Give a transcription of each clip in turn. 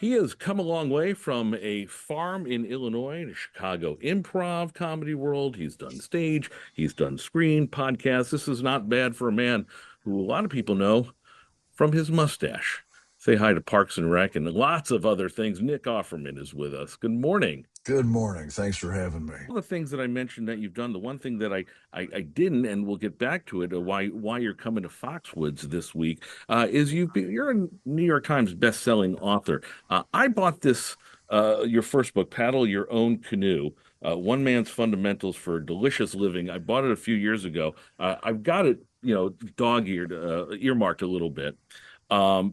He has come a long way from a farm in Illinois to Chicago improv comedy world. He's done stage, he's done screen, podcasts. This is not bad for a man who a lot of people know from his mustache. Say hi to Parks and Rec and lots of other things. Nick Offerman is with us. Good morning. Good morning. Thanks for having me. All the things that I mentioned that you've done, the one thing that I didn't, and we'll get back to it, why you're coming to Foxwoods this week, is you're a New York Times best-selling author. I bought this your first book, Paddle Your Own Canoe. One Man's Fundamentals for Delicious Living. I bought it a few years ago. I've got it, dog-eared, earmarked a little bit,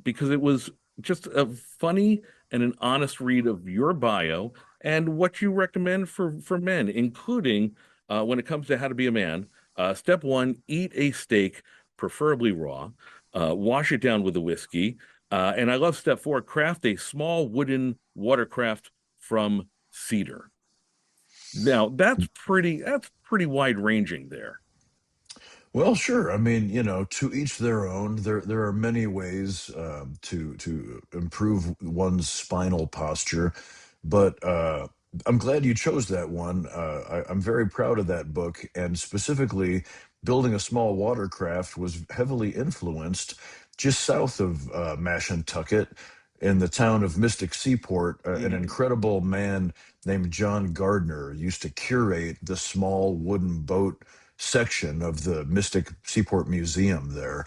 because it was just a funny and an honest read of your bio and what you recommend for men, including when it comes to how to be a man. Step one: eat a steak, preferably raw. Wash it down with a whiskey. And I love step four: craft a small wooden watercraft from cedar. Now that's pretty wide ranging there. Well, sure. I mean, to each their own. There are many ways to improve one's spinal posture, but I'm glad you chose that one. I'm very proud of that book, and specifically, building a small watercraft was heavily influenced just south of Mashantucket, in the town of Mystic Seaport. An Hmm. incredible man named John Gardner used to curate the small wooden boat section of the Mystic Seaport Museum there,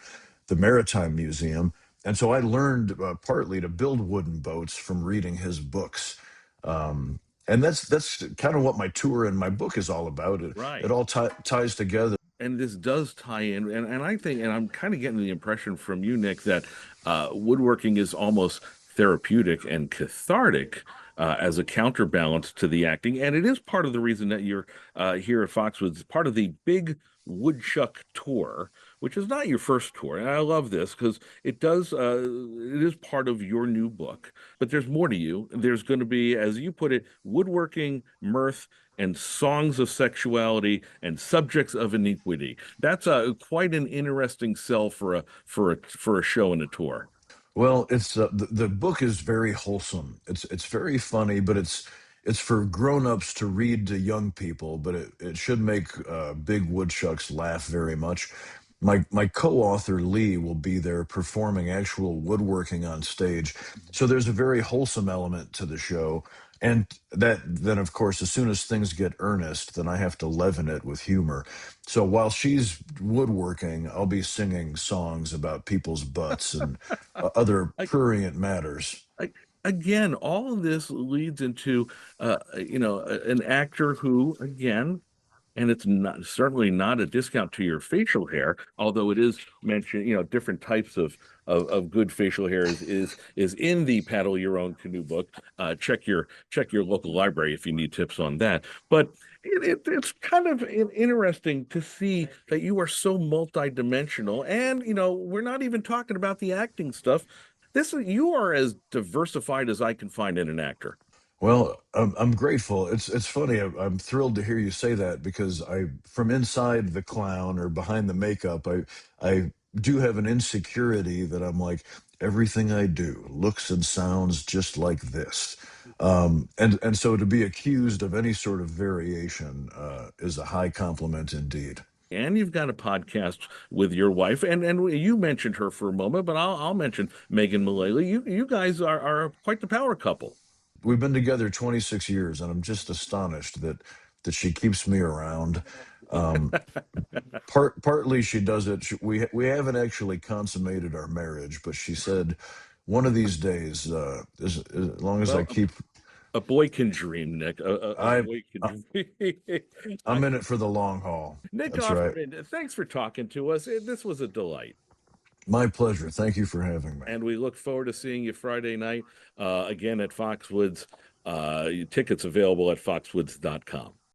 the Maritime Museum. And so I learned partly to build wooden boats from reading his books. And that's kind of what my tour and my book is all about. It Right. all ties together. And this does tie in, and I think, and I'm kind of getting the impression from you, Nick, that woodworking is almost therapeutic and cathartic as a counterbalance to the acting, and it is part of the reason that you're here at Foxwoods, part of the big Woodchuck tour, which is not your first tour. And I love this because it is part of your new book, but there's more to you. There's going to be, as you put it, woodworking, mirth, and songs of sexuality and subjects of iniquity. That's quite an interesting sell for a show and a tour. Well, it's the book is very wholesome. It's very funny, but it's for grown-ups to read to young people, but it should make big woodchucks laugh very much. My co-author Lee will be there performing actual woodworking on stage. So there's a very wholesome element to the show. And that then of course, as soon as things get earnest, then I have to leaven it with humor. So while she's woodworking, I'll be singing songs about people's butts and other I, prurient matters. I, again, all of this leads into an actor who, again, and it's not certainly not a discount to your facial hair, although it is mentioned, different types of good facial hair is in the Paddle Your Own Canoe book. Check your local library if you need tips on that. But it's kind of interesting to see that you are so multidimensional, and we're not even talking about the acting stuff. You are as diversified as I can find in an actor. Well, I'm grateful. It's funny. I'm thrilled to hear you say that because from inside the clown or behind the makeup, I do have an insecurity that I'm like, everything I do looks and sounds just like this. And so to be accused of any sort of variation is a high compliment indeed. And you've got a podcast with your wife, and you mentioned her for a moment, but I'll mention Megan Mullally. You guys are quite the power couple. We've been together 26 years, and I'm just astonished that she keeps me around. Um, partly she does it. We haven't actually consummated our marriage, but she said one of these days, as long as I Well, keep, a boy can dream, Nick. A I boy can dream. I'm in it for the long haul. Nick That's right. Offerman, thanks for talking to us. This was a delight, My pleasure. Thank you for having me. and we look forward to seeing you Friday night again at Foxwoods. Tickets available at foxwoods.com.